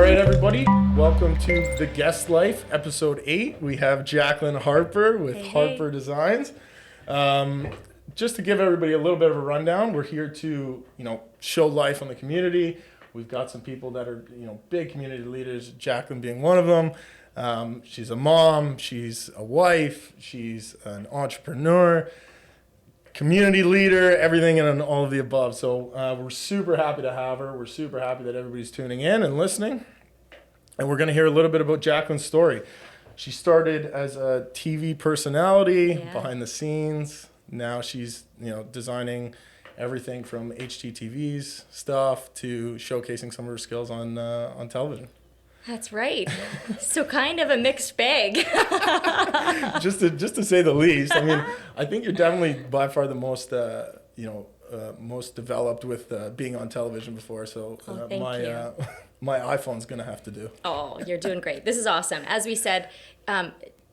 right, everybody. Welcome to The Guest Life, episode 8. We have Jacqueline Harper with Harper Designs. Just to give everybody a little bit of a rundown, we're here to, show life on the community. We've got some people that are, big community leaders, Jacqueline being one of them. She's a mom, she's a wife, she's an entrepreneur, community leader, everything and all of the above. So we're super happy to have her. We're super happy that everybody's tuning in and listening. And we're going to hear a little bit about Jacqueline's story. She started as a TV personality behind the scenes. Now she's, designing everything from HGTV's stuff to showcasing some of her skills on television. That's right. So kind of a mixed bag. just to say the least. I mean, I think you're definitely by far the most most developed with being on television before. So my iPhone's gonna have to do. Oh, you're doing great. This is awesome. As we said,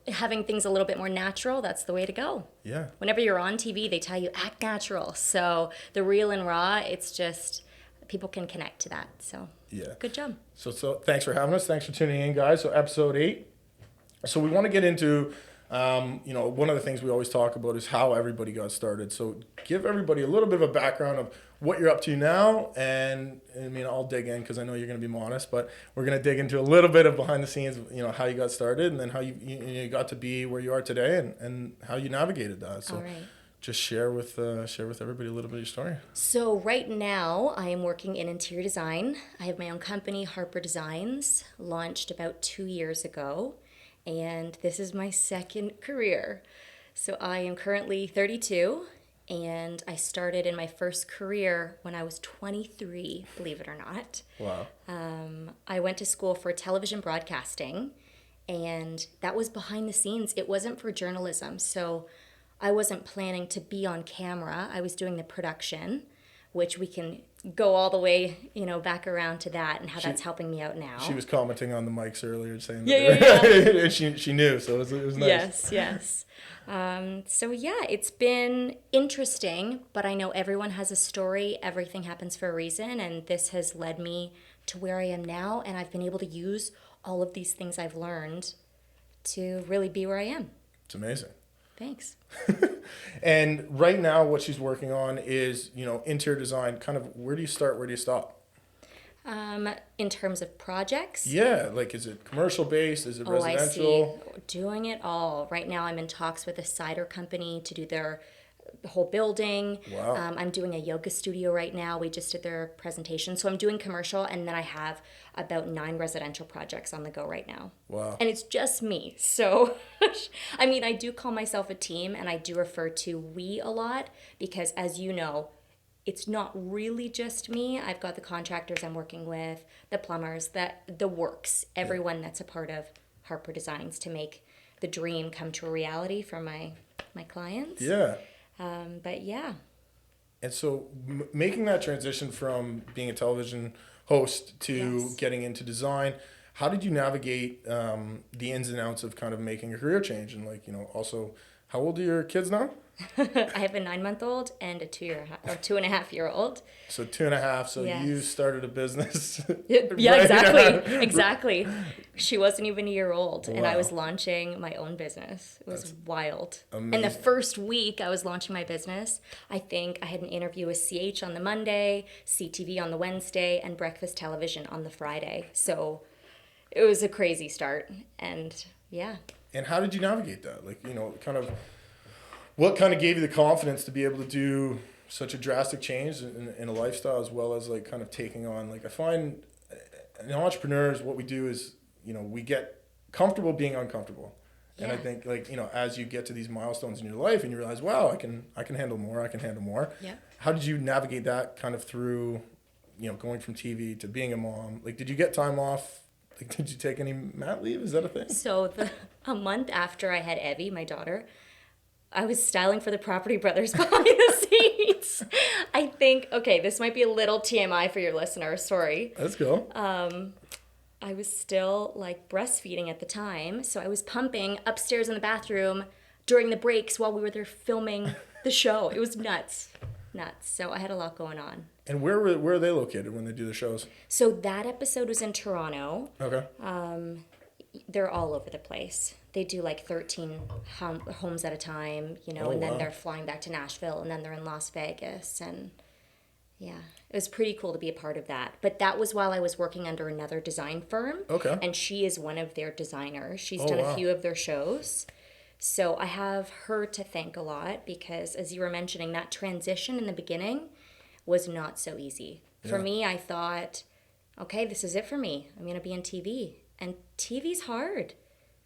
having things a little bit more natural, that's the way to go. Yeah. Whenever you're on TV, they tell you act natural. So the real and raw, it's just people can connect to that. So yeah, good job. So thanks for having us. Thanks for tuning in, guys. So episode 8. So we want to get into, one of the things we always talk about is how everybody got started. So give everybody a little bit of a background of what you're up to now. And I mean, I'll dig in because I know you're going to be modest, but we're going to dig into a little bit of behind the scenes, how you got started and then how you got to be where you are today and how you navigated that. So. All right. Just share with everybody a little bit of your story. So right now I am working in interior design. I have my own company, Harper Designs, launched about 2 years ago, and this is my second career. So I am currently 32, and I started in my first career when I was 23, believe it or not. Wow. I went to school for television broadcasting, and that was behind the scenes. It wasn't for journalism, so I wasn't planning to be on camera. I was doing the production, which we can go all the way, back around to that and how that's helping me out now. She was commenting on the mics earlier saying that she knew, so it was nice. Yes. It's been interesting, but I know everyone has a story. Everything happens for a reason, and this has led me to where I am now, and I've been able to use all of these things I've learned to really be where I am. It's amazing. Thanks. And right now what she's working on is, interior design. Kind of where do you start, where do you stop? In terms of projects? Yeah, like is it commercial based? Is it residential? I see. Doing it all. Right now I'm in talks with a cider company to do their whole building. Wow. I'm doing a yoga studio right now. We just did their presentation. So I'm doing commercial, and then I have about 9 residential projects on the go right now. Wow. And it's just me. So, I mean, I do call myself a team, and I do refer to we a lot because, as you know, it's not really just me. I've got the contractors I'm working with, the plumbers, the works, everyone that's a part of Harper Designs to make the dream come to a reality for my clients. Yeah. But yeah. And so making that transition from being a television host to getting into design, how did you navigate the ins and outs of kind of making a career change? And also, how old are your kids now? I have a 9-month-old and a 2.5-year-old. So 2.5. So you started a business. Yeah, exactly. Exactly. She wasn't even a year old, and I was launching my own business. It was wild. Amazing. And the first week I was launching my business, I think I had an interview with CH on the Monday, CTV on the Wednesday, and Breakfast Television on the Friday. So it was a crazy start, and yeah. And how did you navigate that? What kind of gave you the confidence to be able to do such a drastic change in a lifestyle, as well as kind of taking on, I find in entrepreneurs, what we do is, we get comfortable being uncomfortable. Yeah. And I think as you get to these milestones in your life and you realize, wow, I can handle more. I can handle more. Yeah. How did you navigate that kind of through, going from TV to being a mom? Did you get time off? Did you take any mat leave? Is that a thing? So a month after I had Evie, my daughter, I was styling for the Property Brothers behind the scenes. I think, this might be a little TMI for your listeners. Sorry. Let's go. I was still breastfeeding at the time. So I was pumping upstairs in the bathroom during the breaks while we were there filming the show. It was nuts. nuts. So I had a lot going on. And where are they located when they do the shows? So that episode was in Toronto. Okay. They're all over the place. They do like 13 homes at a time, you know, Oh, and then wow. they're flying back to Nashville, and then they're in Las Vegas. And yeah, it was pretty cool to be a part of that. But that was while I was working under another design firm. Okay. And she is one of their designers. She's Oh, done wow. a few of their shows. So I have her to thank a lot because, as you were mentioning, that transition in the beginning was not so easy. For Yeah. me, I thought, okay, this is it for me. I'm going to be in TV. And TV's hard.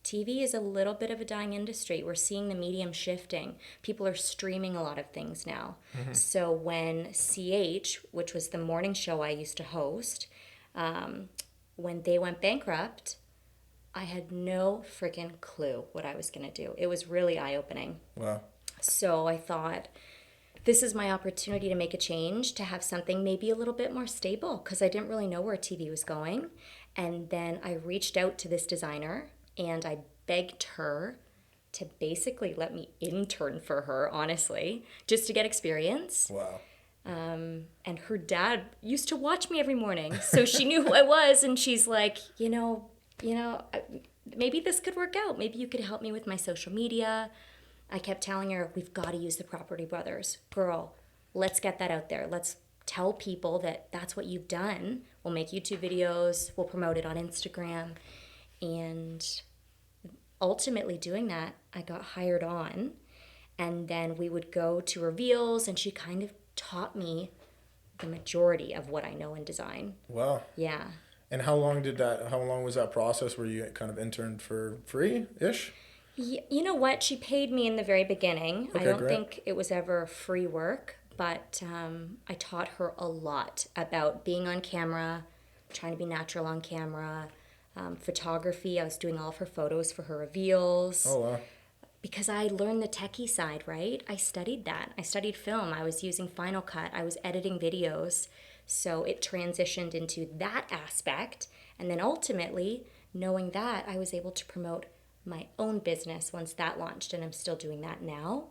TV is a little bit of a dying industry. We're seeing the medium shifting. People are streaming a lot of things now. So when CH, which was the morning show I used to host, when they went bankrupt, I had no freaking clue what I was going to do. It was really eye-opening. Wow. So I thought, this is my opportunity to make a change, to have something maybe a little bit more stable, because I didn't really know where TV was going. And then I reached out to this designer and I begged her to basically let me intern for her, honestly, just to get experience. Wow. And her dad used to watch me every morning, so she knew who I was, and she's like, maybe this could work out. Maybe you could help me with my social media. I kept telling her, we've got to use the Property Brothers. Girl, let's get that out there. Let's tell people that that's what you've done. We'll make YouTube videos. We'll promote it on Instagram. And ultimately doing that, I got hired on. And then we would go to reveals, and she kind of taught me the majority of what I know in design. Wow. Yeah. And how long was that process where you kind of interned for free-ish? You know what? She paid me in the very beginning. Okay, I don't great. think it was ever free work, but I taught her a lot about being on camera, trying to be natural on camera, photography. I was doing all of her photos for her reveals. Oh, wow. Because I learned the techie side, right? I studied that. I studied film. I was using Final Cut. I was editing videos. So it transitioned into that aspect. And then ultimately, knowing that, I was able to promote my own business once that launched, and I'm still doing that now.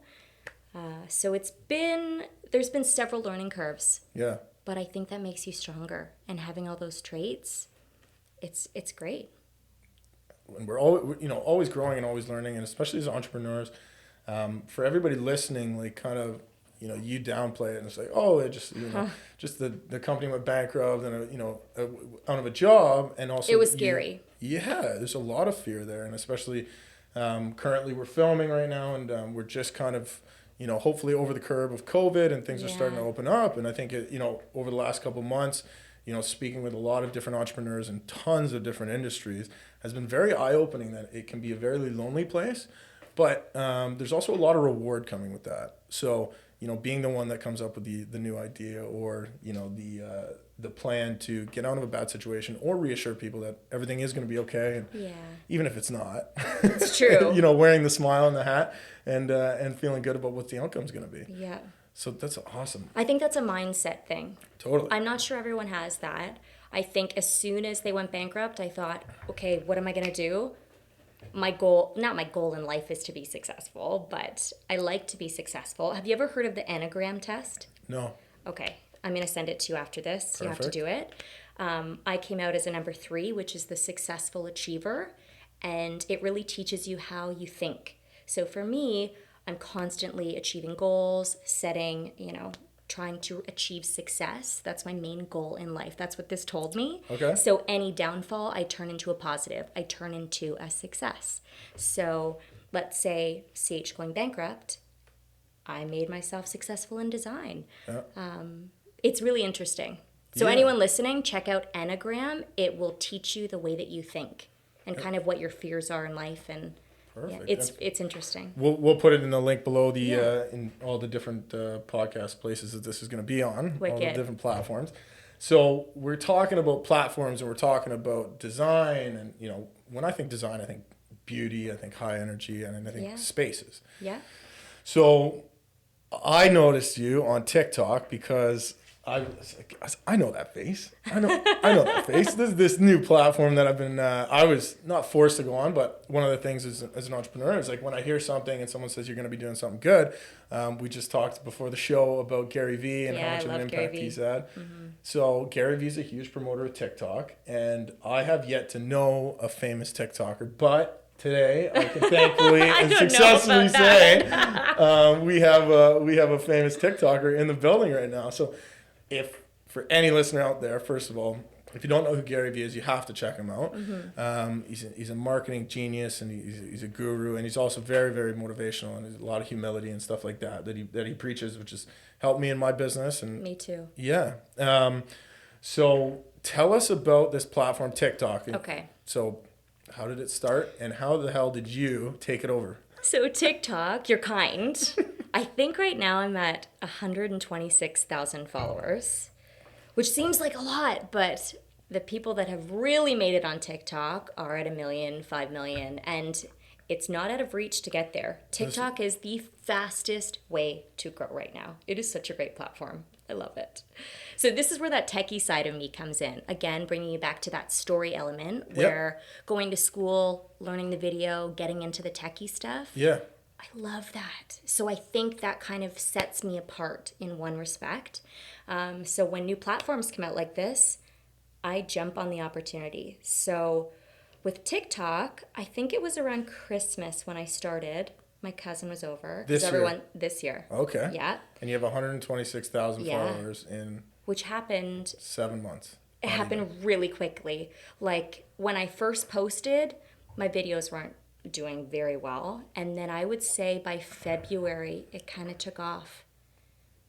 So there's been several learning curves, Yeah. but I think that makes you stronger. And having all those traits, it's great. And we're always growing and always learning, and especially as entrepreneurs, for everybody listening, like kind of, you downplay it and it's like, oh, it just, just the company went bankrupt and, out of a job. And also It was scary. Yeah, there's a lot of fear there. And especially currently we're filming right now, and we're just kind of, hopefully over the curve of COVID, and things are starting to open up. And I think, over the last couple of months, speaking with a lot of different entrepreneurs in tons of different industries has been very eye-opening that it can be a very lonely place. But there's also a lot of reward coming with that. So, being the one that comes up with the new idea, or, the plan to get out of a bad situation, or reassure people that everything is going to be okay. And even if it's not. It's true. Wearing the smile and the hat and feeling good about what the outcome's going to be. Yeah. So that's awesome. I think that's a mindset thing. Totally. I'm not sure everyone has that. I think as soon as they went bankrupt, I thought, okay, what am I going to do? Not my goal in life is to be successful, but I like to be successful. Have you ever heard of the Enneagram test? No. Okay, I'm going to send it to you after this. Perfect. You have to do it. I came out as a number 3, which is the successful achiever, and it really teaches you how you think. So for me, I'm constantly achieving goals, setting, trying to achieve success. That's my main goal in life. That's what this told me. Okay. So any downfall, I turn into a positive. I turn into a success. So let's say CH going bankrupt, I made myself successful in design. Yeah. It's really interesting. So anyone listening, check out Enneagram. It will teach you the way that you think and kind of what your fears are in life. And Perfect. it's interesting. We'll put it in the link below in all the different podcast places that this is going to be on, all the different platforms. So we're talking about platforms, and we're talking about design, and when I think design, I think beauty, I think high energy, and I think spaces. Yeah. So I noticed you on TikTok because I know that face. I know that face. This new platform that I've been. I was not forced to go on, but one of the things as an entrepreneur is like when I hear something and someone says you're going to be doing something good. We just talked before the show about Gary Vee and how much of an impact he's had. Mm-hmm. So Gary Vee's a huge promoter of TikTok, and I have yet to know a famous TikToker, but today I can thankfully and successfully say we have a famous TikToker in the building right now. So if for any listener out there, first of all, if you don't know who Gary Vee is, you have to check him out. Mm-hmm. He's a marketing genius, and he's a guru, and he's also very, very motivational, and there's a lot of humility and stuff like that he preaches, which has helped me in my business. And me too. Yeah. So tell us about this platform, TikTok. Okay. So how did it start, and how the hell did you take it over? So TikTok, you're kind. I think right now I'm at 126,000 followers, which seems like a lot, but the people that have really made it on TikTok are at 1 million, 5 million, and it's not out of reach to get there. TikTok is the fastest way to grow right now. It is such a great platform. I love it. So this is where that techie side of me comes in. Again, bringing you back to that story element where going to school, learning the video, getting into the techie stuff. Yeah. I love that. So I think that kind of sets me apart in one respect. So when new platforms come out like this, I jump on the opportunity. So with TikTok, I think it was around Christmas when I started. My cousin was over. This year. Okay. Yeah. And you have 126,000 followers in... Which happened... 7 months. It happened really quickly. Like, when I first posted, my videos weren't doing very well. And then I would say by February, it kind of took off.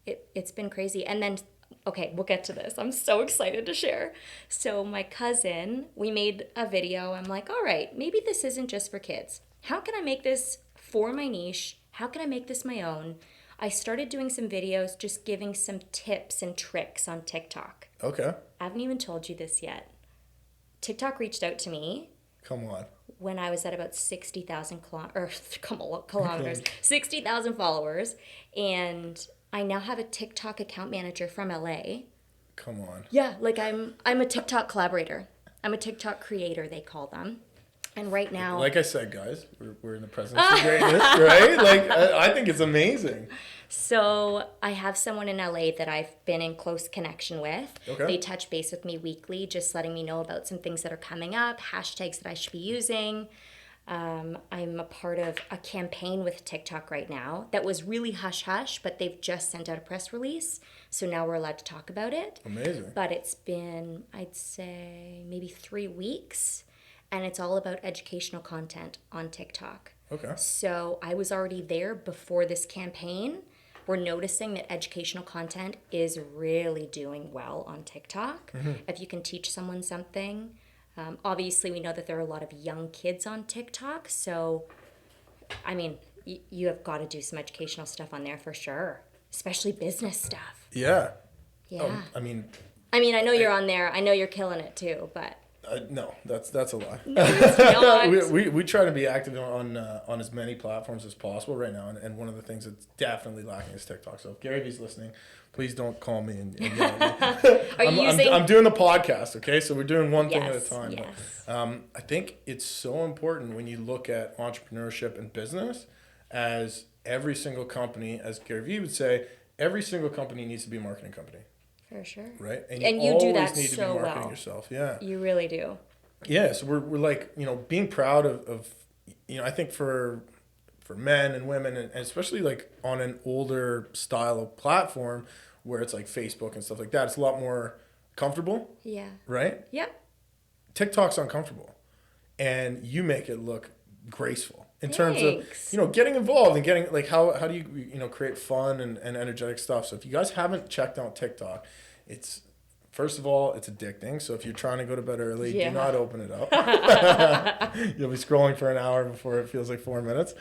It's been crazy. And then... Okay, we'll get to this. I'm so excited to share. So my cousin, we made a video. I'm like, all right, maybe this isn't just for kids. How can I make this for my niche? How can I make this my own? I started doing some videos, just giving some tips and tricks on TikTok. Okay. I haven't even told you this yet. TikTok reached out to me. Come on. When I was at about 60,000 kilometers, 60,000 followers, and I now have a TikTok account manager from LA. Come on. Yeah, like I'm a TikTok collaborator. I'm a TikTok creator, they call them. And right now... Like I said, guys, we're in the presence of greatness, right? Like, I think it's amazing. So I have someone in LA that I've been in close connection with. Okay. They touch base with me weekly, just letting me know about some things that are coming up, hashtags that I should be using. I'm a part of a campaign with TikTok right now that was really hush-hush, but they've just sent out a press release. So now we're allowed to talk about it. Amazing. But it's been, I'd say, maybe 3 weeks. And it's all about educational content on TikTok. Okay. So I was already there before this campaign. We're noticing that educational content is really doing well on TikTok. Mm-hmm. If you can teach someone something. Obviously, we know that there are a lot of young kids on TikTok. So, I mean, you have got to do some educational stuff on there for sure. Especially business stuff. Yeah. Yeah. I mean, I know you're on there. I know you're killing it too, but... no, that's a lie. No, it's not. we try to be active on as many platforms as possible right now, and one of the things that's definitely lacking is TikTok. So if Gary Vee's listening, please don't call me and yell at me. I'm doing the podcast, okay? So we're doing one thing at a time. Yes. But, I think it's so important when you look at entrepreneurship and business, as every single company, as Gary Vee would say, every single company needs to be a marketing company. For sure. Right? And you do that need so to be marketing well. yourself. Yeah. You really do. Yeah, so we're like, being proud of I think for men and women, and especially like on an older style of platform where it's like Facebook and stuff like that, it's a lot more comfortable. Yeah. Right? Yep. TikTok's uncomfortable. And you make it look graceful in Thanks. terms of, getting involved and getting, like, how do you, create fun and energetic stuff. So if you guys haven't checked out TikTok, it's, first of all, it's addicting. So if you're trying to go to bed early, do not open it up. You'll be scrolling for an hour before it feels like 4 minutes.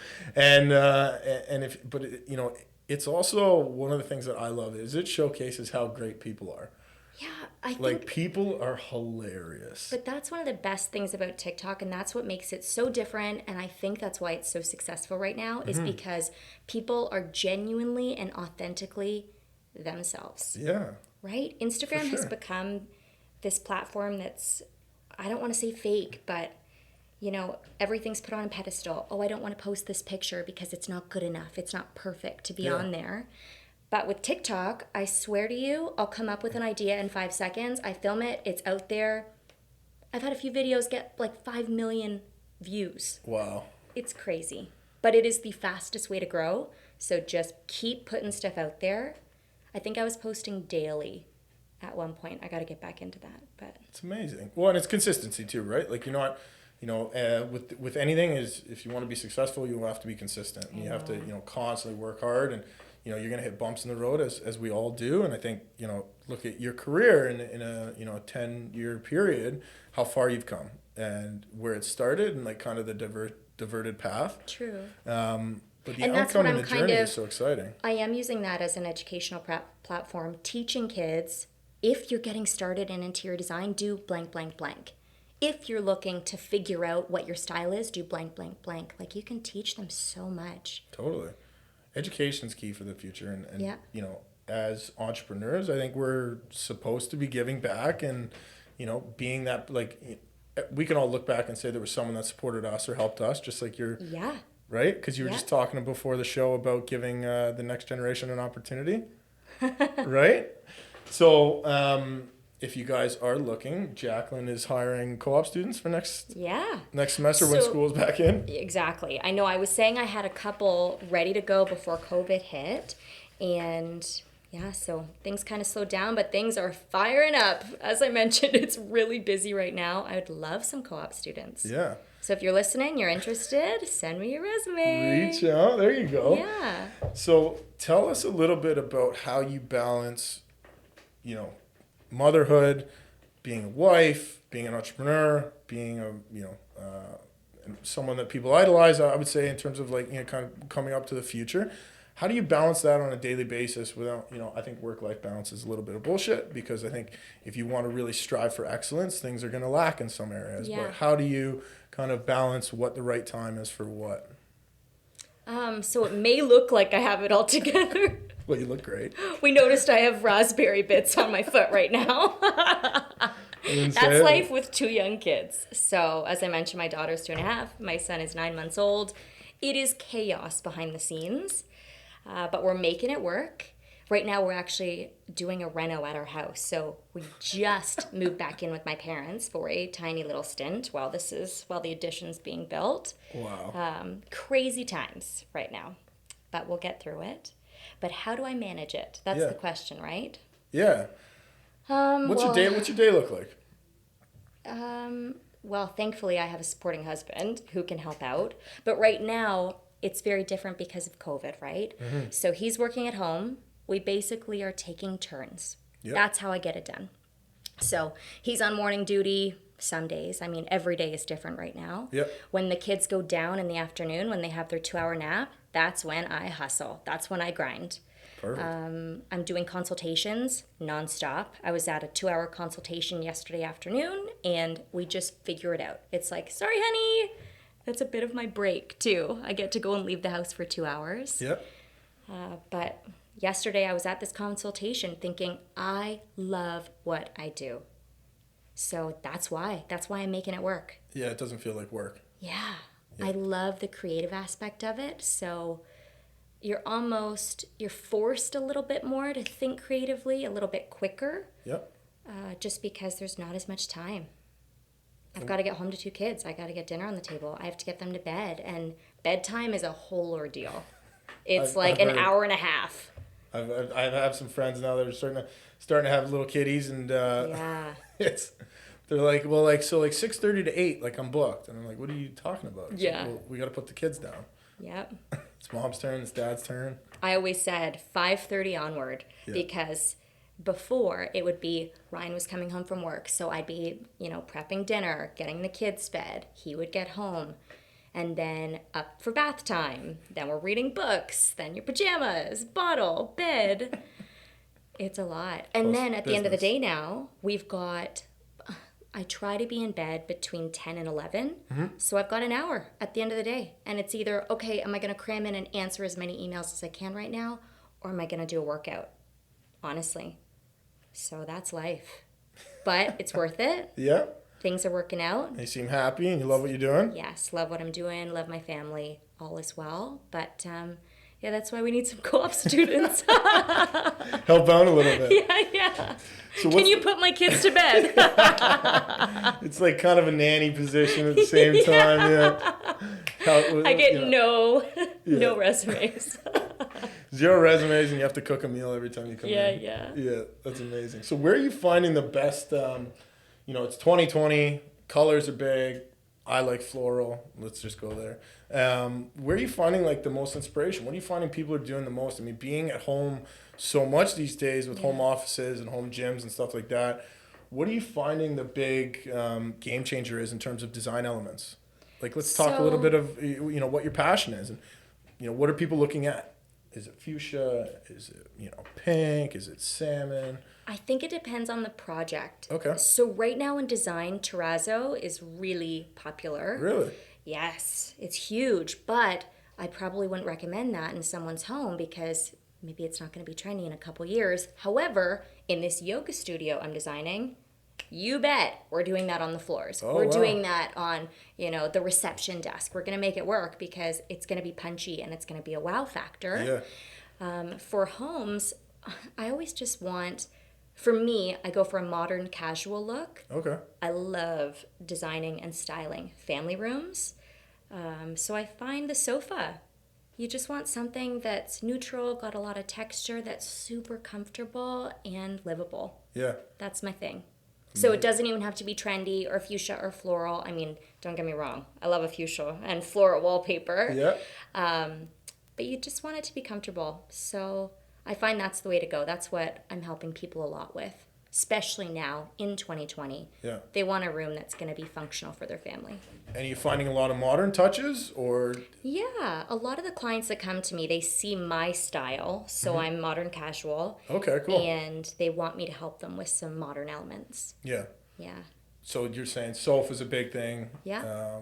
It's also one of the things that I love is it showcases how great people are. Yeah, I think... Like, people are hilarious. But that's one of the best things about TikTok, and that's what makes it so different, and I think that's why it's so successful right now, is because people are genuinely and authentically themselves. Yeah. right? Instagram has sure. become this platform that's, I don't want to say fake, but everything's put on a pedestal. Oh, I don't want to post this picture because it's not good enough. It's not perfect to be on there. But with TikTok, I swear to you, I'll come up with an idea in 5 seconds. I film it. It's out there. I've had a few videos get like 5 million views. Wow. It's crazy. But it is the fastest way to grow. So just keep putting stuff out there. I think I was posting daily at one point. I got to get back into that. But It's amazing. Well, and it's consistency too, right? Like, with anything is, if you want to be successful, you have to be consistent. And you have to, constantly work hard, and you're going to hit bumps in the road as we all do. And I think, look at your career in a 10-year period, how far you've come and where it started, and like kind of the diverted path. True. But the And that's outcome what and I'm the kind journey of, is so exciting. I am using that as an educational platform, teaching kids, if you're getting started in interior design, do blank, blank, blank. If you're looking to figure out what your style is, do blank, blank, blank. Like, you can teach them so much. Totally. Education's key for the future. And Yeah. as entrepreneurs, I think we're supposed to be giving back and, being that, like, we can all look back and say there was someone that supported us or helped us, just like you're, Yeah. right? Because you were Yeah. just talking before the show about giving the next generation an opportunity, right? So, if you guys are looking, Jacqueline is hiring co-op students for next semester when So- school's back in. Exactly. I know I was saying I had a couple ready to go before COVID hit. And yeah, so things kind of slowed down, but things are firing up. As I mentioned, it's really busy right now. I would love some co-op students. Yeah. So if you're listening, you're interested, send me your resume. Reach out. There you go. Yeah. So tell us a little bit about how you balance, motherhood, being a wife, being an entrepreneur, being someone that people idolize, I would say, in terms of like, kind of coming up to the future. How do you balance that on a daily basis without, I think work-life balance is a little bit of bullshit, because I think if you want to really strive for excellence, things are going to lack in some areas. Yeah. But how do you kind of balance what the right time is for what? So it may look like I have it all together. Well, you look great. We noticed I have raspberry bits on my foot right now. That's life with 2 young kids. So as I mentioned, my daughter's 2.5. My son is 9 months old. It is chaos behind the scenes, but we're making it work. Right now, we're actually doing a reno at our house. So we just moved back in with my parents for a tiny little stint while the addition's being built. Wow. Crazy times right now, but we'll get through it. But how do I manage it? That's the question, right? Yeah. What's your day look like? Well, thankfully, I have a supporting husband who can help out. But right now, it's very different because of COVID, right? Mm-hmm. So he's working at home. We basically are taking turns. Yep. That's how I get it done. So he's on morning duty some days. I mean, every day is different right now. Yep. When the kids go down in the afternoon, when they have their 2-hour nap, that's when I hustle. That's when I grind. Perfect. I'm doing consultations nonstop. I was at a 2-hour consultation yesterday afternoon, and we just figure it out. It's like, sorry, honey. That's a bit of my break, too. I get to go and leave the house for 2 hours. Yep. But yesterday I was at this consultation thinking, I love what I do. So that's why I'm making it work. Yeah, it doesn't feel like work. Yeah. I love the creative aspect of it. So you're forced a little bit more to think creatively, a little bit quicker. Yep. Just because there's not as much time. I've got to get home to 2 kids. I got to get dinner on the table. I have to get them to bed. And bedtime is a whole ordeal. It's I've an hour and a half. I have some friends now that are starting to have little kiddies, and they're like, well, like, so like 6:30 to 8, like, I'm booked, and I'm like, what are you talking about? It's like, well, we got to put the kids down. Yep. It's mom's turn. It's dad's turn. I always said 5:30 onward because before it would be Ryan was coming home from work, so I'd be prepping dinner, getting the kids fed. He would get home. And then up for bath time. Then we're reading books. Then your pajamas, bottle, bed. It's a lot. And then at the end of the day now, I try to be in bed between 10 and 11. Mm-hmm. So I've got an hour at the end of the day. And it's either, okay, am I going to cram in and answer as many emails as I can right now? Or am I going to do a workout? Honestly. So that's life. But it's worth it. Yeah. Things are working out. And you seem happy and you love what you're doing? Yes, love what I'm doing, love my family, all is well. But yeah, that's why we need some co-op students. Help out a little bit. Yeah. So Can you put my kids to bed? It's like kind of a nanny position at the same time. Yeah. I get no resumes. 0 resumes, and you have to cook a meal every time you come in. Yeah. Yeah, that's amazing. So where are you finding the best, it's 2020, colors are big. I like floral. Let's just go there. Where are you finding like the most inspiration? What are you finding people are doing the most? I mean, being at home so much these days with home offices and home gyms and stuff like that, what are you finding the big game changer is in terms of design elements? Like, let's talk a little bit of, what your passion is and, what are people looking at? Is it fuchsia? Is it, pink? Is it salmon? I think it depends on the project. Okay. So right now in design, terrazzo is really popular. Really? Yes, it's huge, but I probably wouldn't recommend that in someone's home because maybe it's not going to be trendy in a couple years. However, in this yoga studio I'm designing, you bet we're doing that on the floors. Oh, we're wow. doing that on, the reception desk. We're going to make it work because it's going to be punchy and it's going to be a wow factor. Yeah. For homes, I always just want, for me, I go for a modern casual look. Okay. I love designing and styling family rooms. So I find the sofa. You just want something that's neutral, got a lot of texture, that's super comfortable and livable. Yeah. That's my thing. So it doesn't even have to be trendy or fuchsia or floral. I mean, don't get me wrong. I love a fuchsia and floral wallpaper. Yeah. But you just want it to be comfortable. So I find that's the way to go. That's what I'm helping people a lot with, especially now in 2020. Yeah. They want a room that's going to be functional for their family. And are you finding a lot of modern touches or? Yeah, a lot of the clients that come to me, they see my style. So I'm modern casual. Okay, cool. And they want me to help them with some modern elements. Yeah. Yeah. So you're saying sofa's a big thing. Yeah.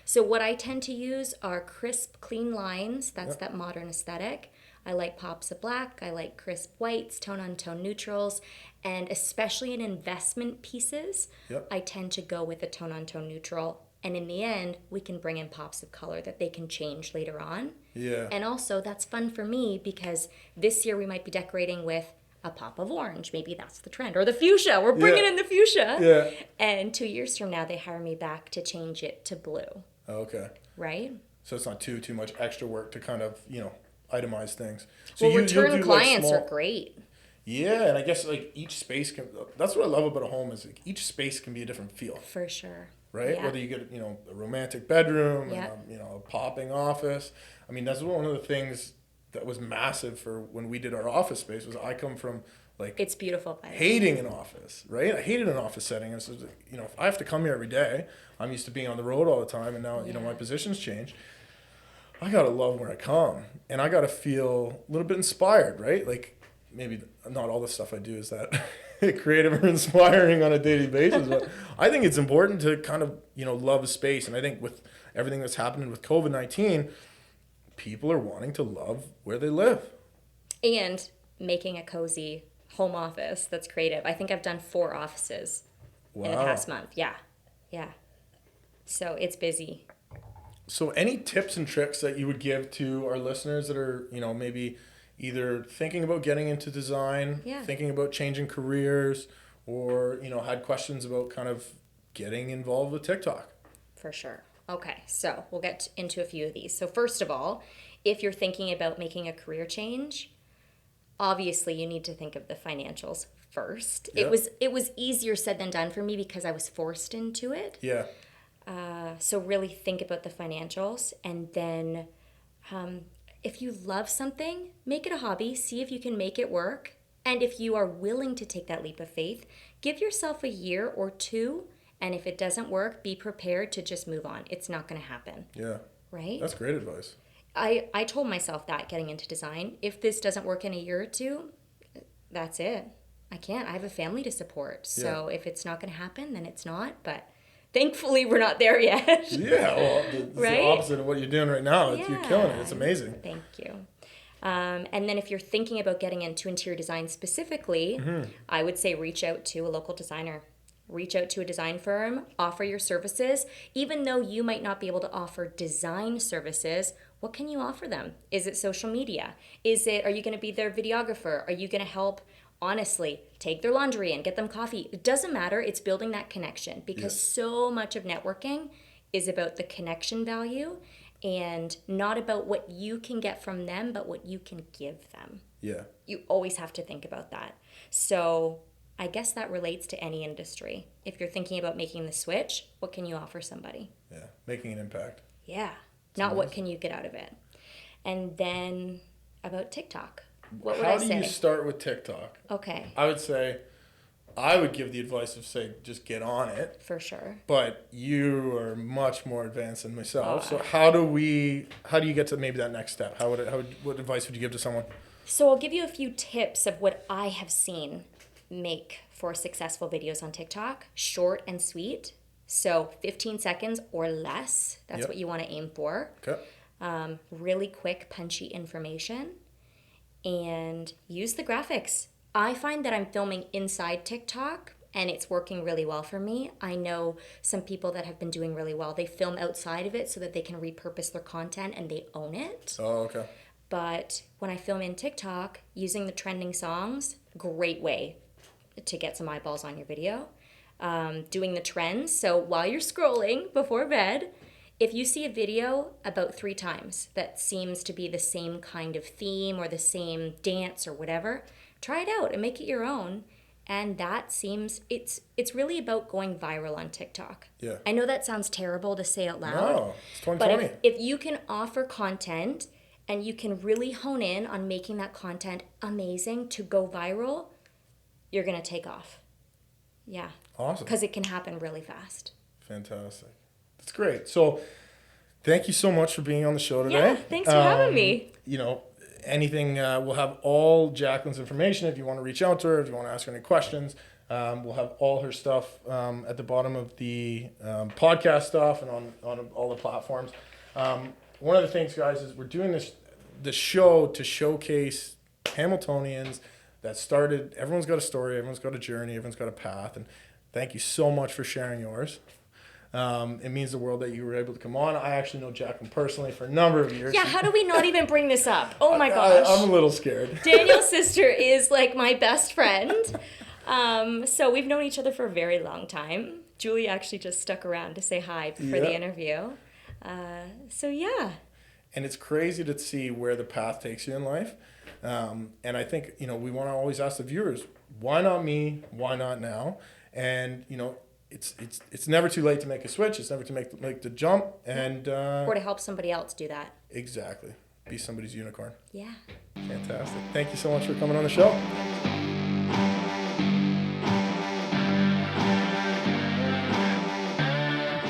So what I tend to use are crisp, clean lines. That's that modern aesthetic. I like pops of black. I like crisp whites, tone-on-tone neutrals. And especially in investment pieces, I tend to go with a tone-on-tone neutral. And in the end, we can bring in pops of color that they can change later on. Yeah. And also, that's fun for me because this year we might be decorating with a pop of orange. Maybe that's the trend. Or the fuchsia. We're bringing in the fuchsia. Yeah. And 2 years from now, they hire me back to change it to blue. Okay. Right? So it's not too much extra work to kind of, itemize things. So Well, return you'll do, clients like, are great. Yeah, and I guess like each space can, that's what I love about a home is like each space can be a different feel. For sure. Right? Yeah. Whether you get, a romantic bedroom, Yeah. and, a popping office. I mean, that's one of the things that was massive for when we did our office space was I come from like It's beautiful. By the way. hating an office, right? I hated an office setting. And so, if I have to come here every day, I'm used to being on the road all the time. And now, my position's changed. I got to love where I come and I got to feel a little bit inspired, right? Like maybe not all the stuff I do is that creative or inspiring on a daily basis, but I think it's important to kind of, love a space. And I think with everything that's happening with COVID-19, people are wanting to love where they live. And making a cozy home office that's creative. I think I've done 4 offices in the past month. Yeah. Yeah. So it's busy. So any tips and tricks that you would give to our listeners that are, maybe either thinking about getting into design, thinking about changing careers, or, had questions about kind of getting involved with TikTok? For sure. Okay, so we'll get into a few of these. So first of all, if you're thinking about making a career change, obviously you need to think of the financials first. Yep. It was easier said than done for me because I was forced into it. Yeah. So really think about the financials, and then if you love something, make it a hobby. See if you can make it work. And if you are willing to take that leap of faith, give yourself a year or 2. And if it doesn't work, be prepared to just move on. It's not going to happen. Yeah. Right? That's great advice. I told myself that getting into design. If this doesn't work in a year or 2, that's it. I can't. I have a family to support. So if it's not going to happen, then it's not. But thankfully, we're not there yet. Yeah, well, it's right? the opposite of what you're doing right now. You're killing it. It's amazing. Thank you. And then if you're thinking about getting into interior design specifically, I would say reach out to a local designer. Reach out to a design firm, offer your services. Even though you might not be able to offer design services, what can you offer them? Is it social media? Are you going to be their videographer? Are you going to help, honestly, take their laundry and get them coffee? It doesn't matter. It's building that connection, because so much of networking is about the connection value and not about what you can get from them, but what you can give them. Yeah. You always have to think about that. So I guess that relates to any industry. If you're thinking about making the switch, what can you offer somebody? Yeah, making an impact. Yeah, not what can you get out of it. And then about TikTok, what would I say? How do you start with TikTok? Okay. I would say, I would give the advice of, say, just get on it. For sure. But you are much more advanced than myself. So how do you get to maybe that next step? What advice would you give to someone? So I'll give you a few tips of what I have seen make for successful videos on TikTok. Short and sweet. So 15 seconds or less. That's what you want to aim for. Okay. Really quick, punchy information. And use the graphics. I find that I'm filming inside TikTok and it's working really well for me. I know some people that have been doing really well. They film outside of it so that they can repurpose their content and they own it. Oh, okay. But when I film in TikTok, using the trending songs, great way to get some eyeballs on your video. Doing the trends. So while you're scrolling before bed, if you see a video about 3 times that seems to be the same kind of theme or the same dance or whatever, try it out and make it your own. And that seems, it's really about going viral on TikTok. Yeah. I know that sounds terrible to say out loud. No, it's 2020. But if you can offer content and you can really hone in on making that content amazing to go viral, you're going to take off. Yeah. Awesome. Because it can happen really fast. Fantastic. That's great. So thank you so much for being on the show today. Yeah, thanks for having me. Anything, we'll have all Jacqueline's information if you want to reach out to her, if you want to ask her any questions. We'll have all her stuff at the bottom of the podcast stuff and on all the platforms. One of the things, guys, is we're doing the show to showcase Hamiltonians that started. Everyone's got a story, everyone's got a journey, everyone's got a path. And thank you so much for sharing yours. It means the world that you were able to come on. I actually know Jacqueline personally for a number of years. Yeah, how do we not even bring this up? Oh my gosh. I'm a little scared. Daniel's sister is like my best friend. So we've known each other for a very long time. Julie actually just stuck around to say hi for the interview. So yeah. And it's crazy to see where the path takes you in life. And I think, we want to always ask the viewers, why not me? Why not now? And, it's never too late to make a switch. It's never to make the jump. And or to help somebody else do that. Exactly. Be somebody's unicorn. Yeah. Fantastic. Thank you so much for coming on the show.